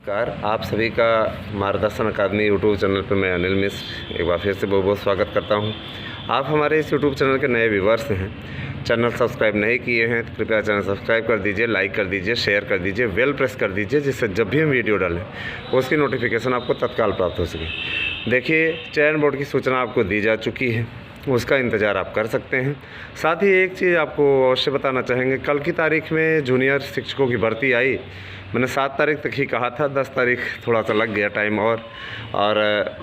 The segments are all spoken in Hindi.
नमस्कार, आप सभी का मार्गदर्शन अकादमी यूट्यूब चैनल पर मैं अनिल मिश्र एक बार फिर से बहुत बहुत स्वागत करता हूं। आप हमारे इस यूट्यूब चैनल के नए व्यूवर्स हैं, चैनल सब्सक्राइब नहीं किए हैं तो कृपया चैनल सब्सक्राइब कर दीजिए, लाइक कर दीजिए, शेयर कर दीजिए, बेल प्रेस कर दीजिए, जिससे जब भी हम वीडियो डालें उसकी नोटिफिकेशन आपको तत्काल प्राप्त हो सके। देखिए, चयन बोर्ड की सूचना आपको दी जा चुकी है, उसका इंतज़ार आप कर सकते हैं। साथ ही एक चीज़ आपको अवश्य बताना चाहेंगे, कल की तारीख में जूनियर शिक्षकों की भर्ती आई। मैंने 7 तारीख तक ही कहा था, 10 तारीख थोड़ा सा लग गया टाइम और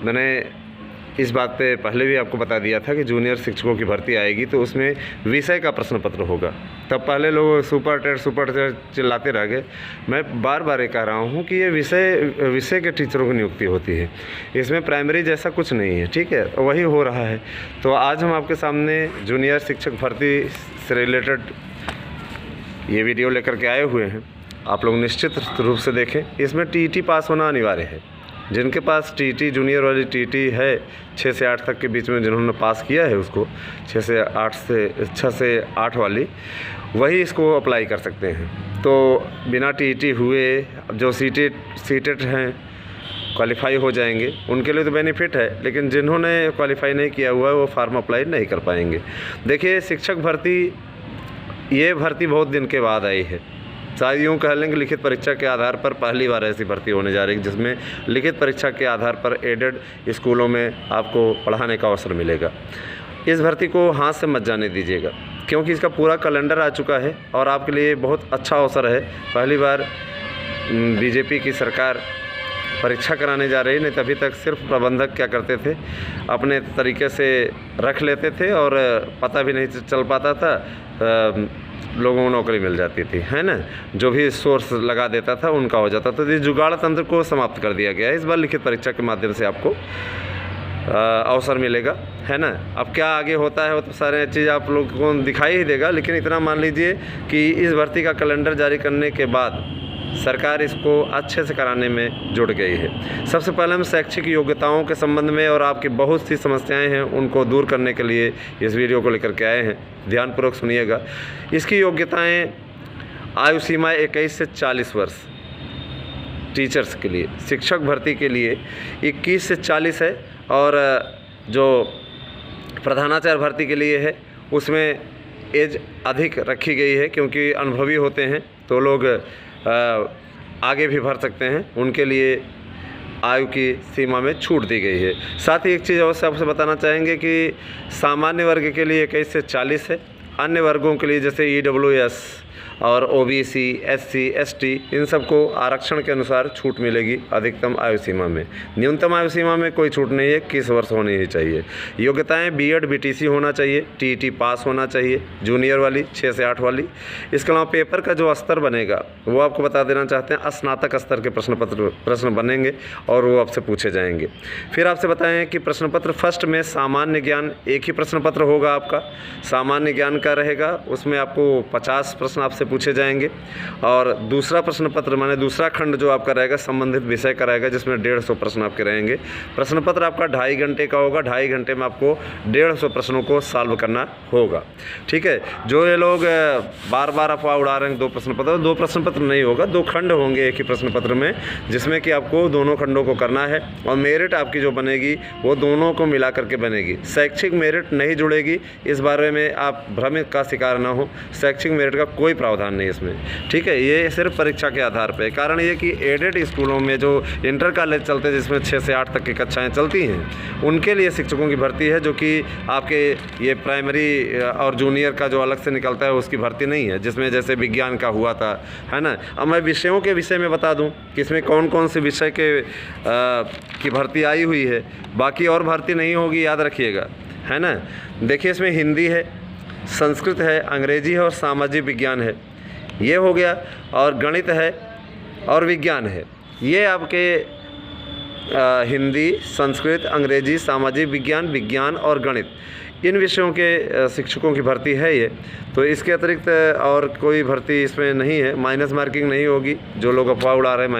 मैंने इस बात पे पहले भी आपको बता दिया था कि जूनियर शिक्षकों की भर्ती आएगी तो उसमें विषय का प्रश्न पत्र होगा। तब पहले लोग सुपर टेट चिल्लाते रह गए। मैं बार बार ये कह रहा हूँ कि ये विषय के टीचरों की नियुक्ति होती है, इसमें प्राइमरी जैसा कुछ नहीं है। ठीक है, वही हो रहा है। तो आज हम आपके सामने जूनियर शिक्षक भर्ती से रिलेटेड ये वीडियो लेकर के आए हुए हैं। आप लोग निश्चित रूप से देखें, इसमें टीईटी पास होना अनिवार्य है। जिनके पास टीईटी जूनियर वाली टीईटी है 6 से 8 तक के बीच में जिन्होंने पास किया है उसको 6 से 8 वाली, वही इसको अप्लाई कर सकते हैं। तो बिना टीईटी हुए जो सीटेट हैं क्वालिफाई हो जाएंगे, उनके लिए तो बेनिफिट है, लेकिन जिन्होंने क्वालिफाई नहीं किया हुआ है वो फॉर्म अप्लाई नहीं कर पाएंगे। देखिए, शिक्षक भर्ती ये भर्ती बहुत दिन के बाद आई है। शायद यूँ कह लेंगे लिखित परीक्षा के आधार पर पहली बार ऐसी भर्ती होने जा रही है जिसमें लिखित परीक्षा के आधार पर एडेड स्कूलों में आपको पढ़ाने का अवसर मिलेगा। इस भर्ती को हाथ से मत जाने दीजिएगा, क्योंकि इसका पूरा कैलेंडर आ चुका है और आपके लिए बहुत अच्छा अवसर है। पहली बार बीजेपी की सरकार परीक्षा कराने जा रही, नहीं तभी तक सिर्फ प्रबंधक क्या करते थे, अपने तरीके से रख लेते थे और पता भी नहीं चल पाता था, लोगों को नौकरी मिल जाती थी, है ना। जो भी सोर्स लगा देता था उनका हो जाता था। तो इस जुगाड़ तंत्र को समाप्त कर दिया गया है। इस बार लिखित परीक्षा के माध्यम से आपको अवसर मिलेगा, है ना। अब क्या आगे होता है वो तो सारे चीज़ आप लोगों को दिखाई ही देगा, लेकिन इतना मान लीजिए कि इस भर्ती का कैलेंडर जारी करने के बाद सरकार इसको अच्छे से कराने में जुट गई है। सबसे पहले हम शैक्षिक योग्यताओं के संबंध में और आपकी बहुत सी समस्याएं हैं उनको दूर करने के लिए इस वीडियो को लेकर के आए हैं। ध्यानपूर्वक सुनिएगा। इसकी योग्यताएं, आयु सीमा 21 से 40 वर्ष टीचर्स के लिए, शिक्षक भर्ती के लिए 21 से 40 है, और जो प्रधानाचार्य भर्ती के लिए है उसमें एज अधिक रखी गई है, क्योंकि अनुभवी होते हैं तो लोग आगे भी भर सकते हैं, उनके लिए आयु की सीमा में छूट दी गई है। साथ ही एक चीज़ अवश्य आपसे बताना चाहेंगे कि सामान्य वर्ग के लिए 21 से 40 है, अन्य वर्गों के लिए जैसे EWS और OBC, SC, ST इन सबको आरक्षण के अनुसार छूट मिलेगी अधिकतम आयु सीमा में। न्यूनतम आयु सीमा में कोई छूट नहीं है, 21 वर्ष होनी ही चाहिए। योग्यताएं BEd BTC होना चाहिए, TET पास होना चाहिए, जूनियर वाली 6 से 8 वाली। इसके अलावा पेपर का जो स्तर बनेगा वो आपको बता देना चाहते हैं, स्नातक स्तर के प्रश्न बनेंगे और वो आपसे पूछे जाएंगे। फिर आपसे बताएं कि प्रश्न पत्र फर्स्ट में सामान्य ज्ञान एक ही प्रश्न पत्र होगा आपका, सामान्य ज्ञान का रहेगा, उसमें आपको 50 प्रश्न आपसे पूछे जाएंगे। और दूसरा प्रश्न पत्र माने दूसरा खंड जो आपका रहेगा संबंधित विषय का रहेगा, जिसमें 150 प्रश्न आपके रहेंगे। प्रश्न पत्र आपका 2.5 घंटे का होगा, 2.5 घंटे में आपको 150 प्रश्नों को सॉल्व करना होगा। ठीक है, जो ये लोग बार बार अफवाह उड़ा रहे हैं 2 प्रश्न पत्र, 2 प्रश्न पत्र नहीं होगा, 2 खंड होंगे एक ही प्रश्न पत्र में, जिसमें कि आपको दोनों खंडों को करना है। और मेरिट आपकी जो बनेगी वो दोनों को मिला करके बनेगी, शैक्षिक मेरिट नहीं जुड़ेगी। इस बारे में आप भ्रमित का शिकार ना हो, शैक्षिक मेरिट का कोई प्रावधान नहीं इसमें। ठीक है, ये सिर्फ परीक्षा के आधार पे। कारण ये कि एडेड स्कूलों में जो इंटर कॉलेज चलते हैं जिसमें 6 से 8 तक की कक्षाएं चलती हैं, उनके लिए शिक्षकों की भर्ती है, जो कि आपके ये प्राइमरी और जूनियर का जो अलग से निकलता है उसकी भर्ती नहीं है, जिसमें जैसे विज्ञान का हुआ था, है ना। अब मैं विषयों के विषय में बता दूं कि इसमें कौन कौन से विषय की भर्ती आई हुई है, बाकी और भर्ती नहीं होगी, याद रखिएगा, है ना। देखिए, इसमें हिंदी है, संस्कृत है, अंग्रेजी है और सामाजिक विज्ञान है, ये हो गया। और गणित है और विज्ञान है। ये आपके हिंदी, संस्कृत, अंग्रेजी, सामाजिक विज्ञान, विज्ञान और गणित, इन विषयों के शिक्षकों की भर्ती है ये। तो इसके अतिरिक्त और कोई भर्ती इसमें नहीं है। माइनस मार्किंग नहीं होगी, जो लोग अफवाह उड़ा रहे हैं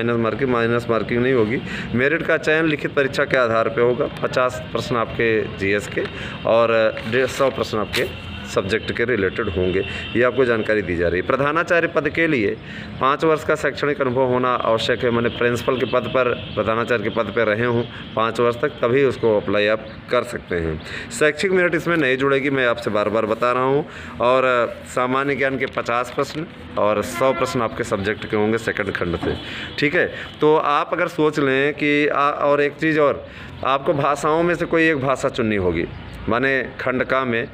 माइनस मार्किंग नहीं होगी। मेरिट का चयन लिखित परीक्षा के आधार पे होगा। 50 प्रश्न आपके GS के और 150 प्रश्न आपके सब्जेक्ट के रिलेटेड होंगे, ये आपको जानकारी दी जा रही है। प्रधानाचार्य पद के लिए 5 वर्ष का शैक्षणिक अनुभव होना आवश्यक है। मैंने प्रिंसिपल के पद पर, प्रधानाचार्य के पद पर रहे हूँ 5 वर्ष तक, तभी उसको अप्लाई आप कर सकते हैं। शैक्षिक मेरिट इसमें नहीं जुड़ेगी, मैं आपसे बार बार बता रहा हूँ। और सामान्य ज्ञान के 50 प्रश्न और 100 प्रश्न आपके सब्जेक्ट के होंगे सेकंड खंड से, ठीक है। तो आप अगर सोच लें कि और एक चीज़ और, आपको भाषाओं में से कोई एक भाषा चुननी होगी, माने खंड का में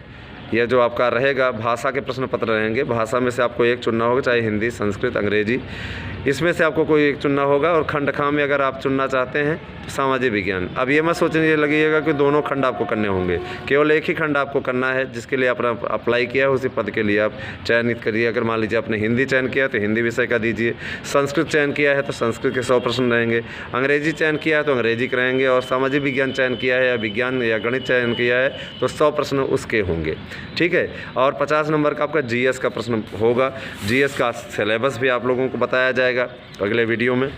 यह जो आपका रहेगा भाषा के प्रश्न पत्र रहेंगे, भाषा में से आपको एक चुनना होगा, चाहे हिंदी, संस्कृत, अंग्रेजी, इसमें से आपको कोई एक चुनना होगा। और खंड खा में अगर आप चुनना चाहते हैं तो सामाजिक विज्ञान। अब ये मत सोचने लगिएगा कि दोनों खंड आपको करने होंगे, केवल एक ही खंड आपको करना है जिसके लिए आपने अप्लाई किया है, उसी पद के लिए आप चयनित करिए। अगर मान लीजिए आपने हिंदी चयन किया तो हिंदी विषय का दीजिए, संस्कृत चयन किया है तो संस्कृत के 100 प्रश्न रहेंगे, अंग्रेजी चयन किया है तो अंग्रेजी के रहेंगे, और सामाजिक विज्ञान चयन किया है या विज्ञान या गणित चयन किया है तो 100 प्रश्न उसके होंगे, ठीक है। और 50 नंबर का आपका जीएस का प्रश्न होगा। जीएस का सिलेबस भी आप लोगों को बताया जाएगा अगले वीडियो में।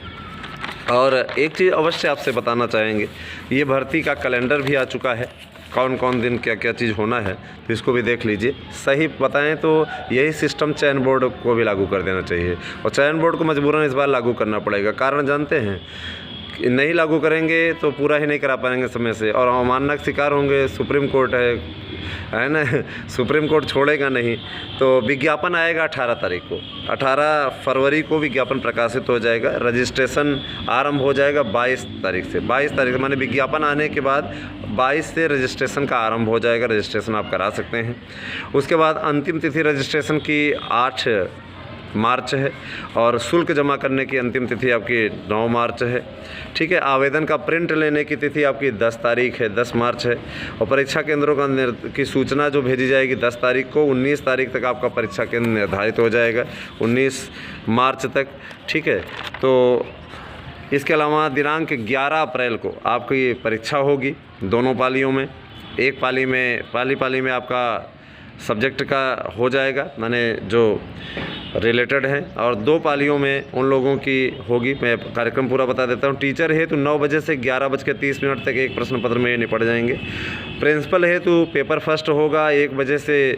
और एक चीज़ अवश्य आपसे बताना चाहेंगे, ये भर्ती का कैलेंडर भी आ चुका है, कौन कौन दिन क्या क्या चीज़ होना है, तो इसको भी देख लीजिए। सही बताएं तो यही सिस्टम चयन बोर्ड को भी लागू कर देना चाहिए, और चयन बोर्ड को मजबूरन इस बार लागू करना पड़ेगा। कारण जानते हैं, नहीं लागू करेंगे तो पूरा ही नहीं करा पाएंगे समय से, और अवमानना का शिकार होंगे। सुप्रीम कोर्ट है ना, सुप्रीम कोर्ट छोड़ेगा नहीं। तो विज्ञापन आएगा 18 तारीख को, 18 फरवरी को विज्ञापन प्रकाशित हो जाएगा। रजिस्ट्रेशन आरंभ हो जाएगा 22 तारीख से। 22 तारीख माने विज्ञापन आने के बाद 22 से रजिस्ट्रेशन का आरंभ हो जाएगा। रजिस्ट्रेशन आप करा सकते हैं। उसके बाद अंतिम तिथि रजिस्ट्रेशन की 8 मार्च है, और शुल्क जमा करने की अंतिम तिथि आपकी 9 मार्च है, ठीक है। आवेदन का प्रिंट लेने की तिथि आपकी 10 तारीख है, 10 मार्च है। और परीक्षा केंद्रों की सूचना जो भेजी जाएगी 10 तारीख को, 19 तारीख तक आपका परीक्षा केंद्र निर्धारित हो जाएगा, 19 मार्च तक, ठीक है। तो इसके अलावा दिनांक 11 अप्रैल को आपकी परीक्षा होगी दोनों पालियों में। एक पाली में पाली में आपका सब्जेक्ट का हो जाएगा, माने जो रिलेटेड है, और 2 पालियों में उन लोगों की होगी। मैं कार्यक्रम पूरा बता देता हूँ। टीचर है तो 9 बजे से 11:30 तक एक प्रश्न पत्र में निपट जाएंगे। प्रिंसिपल है तो पेपर फर्स्ट होगा 1 बजे से,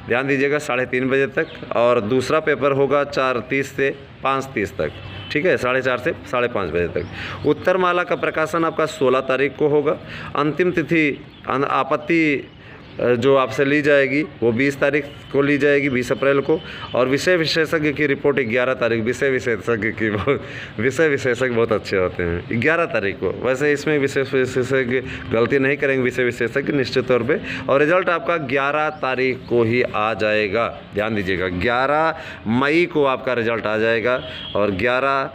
ध्यान दीजिएगा, 3:30 बजे तक, और दूसरा पेपर होगा 4:30 से 5:30 तक, ठीक है, 4:30 से 5:30 बजे तक। उत्तरमाला का प्रकाशन आपका 16 तारीख को होगा। अंतिम तिथि आपत्ति जो आपसे ली जाएगी वो 20 तारीख को ली जाएगी, 20 अप्रैल को। और विषय विशेषज्ञ की रिपोर्ट 11 तारीख। विषय विशेषज्ञ बहुत अच्छे होते हैं। 11 तारीख को, वैसे इसमें विषय विशेषज्ञ गलती नहीं करेंगे, विषय विशेषज्ञ निश्चित तौर पे। और रिजल्ट आपका 11 तारीख को ही आ जाएगा, ध्यान दीजिएगा, 11 मई को आपका रिजल्ट आ जाएगा, और 11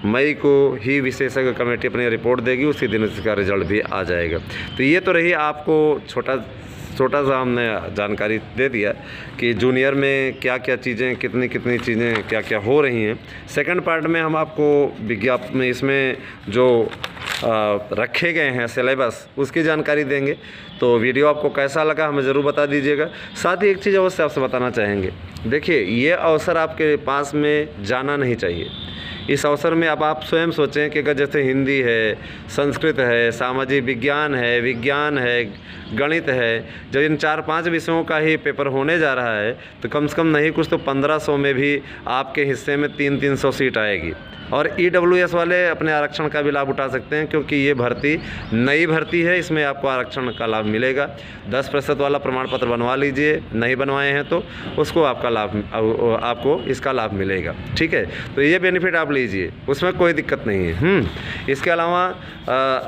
मई को ही विशेषज्ञ कमेटी अपनी रिपोर्ट देगी, उसी दिन इसका रिजल्ट भी आ जाएगा। तो ये तो रही आपको छोटा सा हमने जानकारी दे दिया कि जूनियर में क्या क्या चीज़ें, कितनी चीज़ें क्या क्या हो रही हैं। सेकंड पार्ट में हम आपको विज्ञापन में इसमें जो रखे गए हैं सिलेबस, उसकी जानकारी देंगे। तो वीडियो आपको कैसा लगा हमें ज़रूर बता दीजिएगा। साथ ही एक चीज़ अवश्य आपसे बताना चाहेंगे, देखिए ये अवसर आपके पास में जाना नहीं चाहिए। इस अवसर में अब आप स्वयं सोचें कि अगर जैसे हिंदी है, संस्कृत है, सामाजिक विज्ञान है, गणित है, जब इन 4-5 विषयों का ही पेपर होने जा रहा है तो कम से कम नहीं कुछ तो 1500 में भी आपके हिस्से में 300 सीट आएगी। और EWS वाले अपने आरक्षण का भी लाभ उठा सकते हैं, क्योंकि ये भर्ती नई भर्ती है, इसमें आपको आरक्षण का लाभ मिलेगा। 10% वाला प्रमाण पत्र बनवा लीजिए, नहीं बनवाए हैं तो उसको आपको इसका लाभ मिलेगा, ठीक है। तो ये बेनिफिट आप लीजिए, उसमें कोई दिक्कत नहीं है। इसके अलावा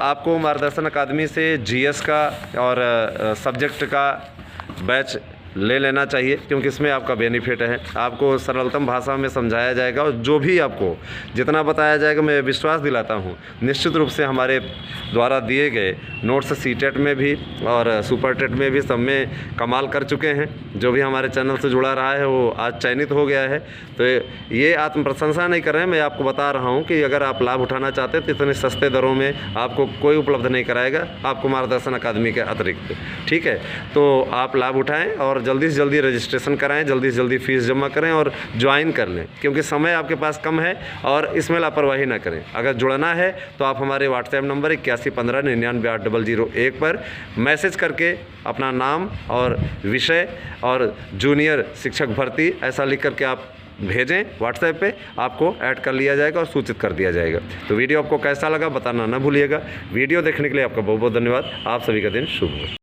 आपको मार्गदर्शन अकादमी से GS का और सब्जेक्ट का बैच ले लेना चाहिए, क्योंकि इसमें आपका बेनिफिट है। आपको सरलतम भाषा में समझाया जाएगा, और जो भी आपको जितना बताया जाएगा, मैं विश्वास दिलाता हूँ निश्चित रूप से हमारे द्वारा दिए गए नोट्स CTET में भी और सुपर टेट में भी सब में कमाल कर चुके हैं। जो भी हमारे चैनल से जुड़ा रहा है वो आज चयनित हो गया है। तो ये आत्म प्रशंसा नहीं कर रहे हैं, मैं आपको बता रहा हूँ कि अगर आप लाभ उठाना चाहते हैं तो इतने सस्ते दरों में आपको कोई उपलब्ध नहीं कराएगा, आपको मार्गदर्शन अकादमी के अतिरिक्त, ठीक है। तो आप लाभ उठाएँ, और और जल्दी से जल्दी रजिस्ट्रेशन कराएं, जल्दी से जल्दी फ़ीस जमा करें और ज्वाइन कर लें, क्योंकि समय आपके पास कम है और इसमें लापरवाही ना करें। अगर जुड़ना है तो आप हमारे व्हाट्सएप नंबर 8115998001 पर मैसेज करके अपना नाम और विषय और जूनियर शिक्षक भर्ती ऐसा लिख करके आप भेजें व्हाट्सएप पे, आपको ऐड कर लिया जाएगा और सूचित कर दिया जाएगा। तो वीडियो आपको कैसा लगा बताना ना भूलिएगा। वीडियो देखने के लिए आपका बहुत बहुत धन्यवाद। आप सभी का दिन शुभ हो।